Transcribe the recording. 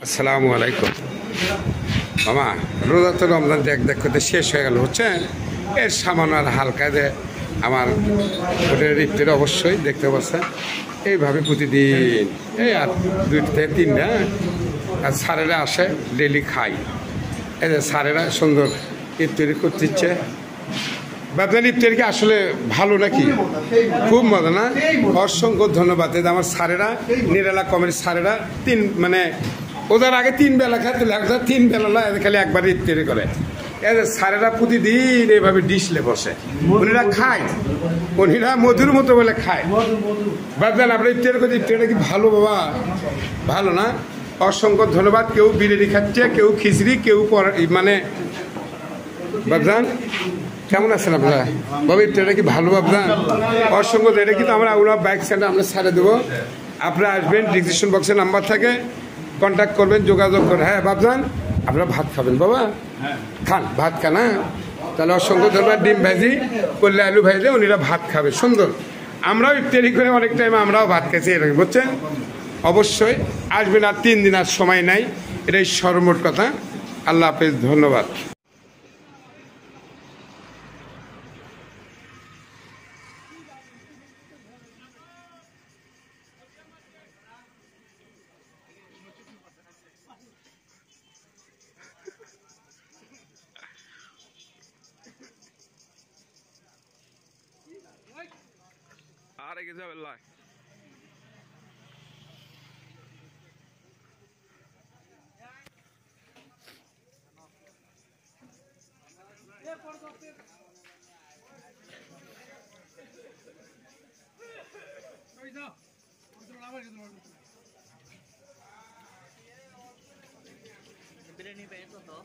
আসসালামু আলাইকুম মামা। রোজা তো রমজান দেখ করতে শেষ হয়ে গেল বুঝছেন। এর সামান্য আর হালকা যে আমার হোটেলের ইফতার অবশ্যই দেখতে পাচ্ছেন এইভাবে প্রতিদিন এই আর 2 থেকে 3টা আর স্যারেরা আসে ডেলি খাই। এই যে স্যারেরা সুন্দর ইফতারি করতে ইচ্ছে বাপদান ইফতারি কি আসলে ভালো নাকি? খুব মজা না? অসংখ্য ধন্যবাদ। আমার স্যারেরা নিরালা কমেডি স্যারেরা মানে ওদের আগে 3 বেলা খাইতে লাগছে, 3 বেলা খালি একবার ইফতারি করে। এদের স্যারেরা প্রতিদিন এইভাবে ডিশলে বসে, উনিরা খায়, উনিরা মধুর মতো বলে খায়। বাপদান আমরা ইফতারি করছি, ইফতারিটা কি ভালো বাবা? ভালো না? অসংখ্য ধন্যবাদ। কেউ বিরিয়ানি খাচ্ছে, কেউ খিচড়ি, কেউ মানে বাপদান কেমন আছেন আপনারা? বাবা ইফতারিটা কি ভালো বাপদান? অসংখ্য। এটা কিন্তু আমরা ওনার বাইক সেন্টার আমরা ছাড়ে দেবো। আপনারা আসবেন, ডিসক্রিপশন বক্সে নাম্বার থাকে, কন্ট্যাক্ট করবেন, যোগাযোগ করেন। হ্যাঁ বাপজান আপনারা ভাত খাবেন বাবা? খান, ভাত খান। হ্যাঁ তাহলে অসংখ্য ধন্যবাদ। ডিম ভাজি করলে আলু ভাজি উনিরা ভাত খাবে সুন্দর। আমরাও ইফতারি করে অনেক টাইমে আমরাও ভাত খাইছি এরকম বুঝছেন। অবশ্যই আসবেন, আর 3 দিন আর সময় নাই, এটাই সর্বমোট কথা। আল্লাহ হাফেজ, ধন্যবাদ। আরে কি যাবে লাই Biryani pa ito to.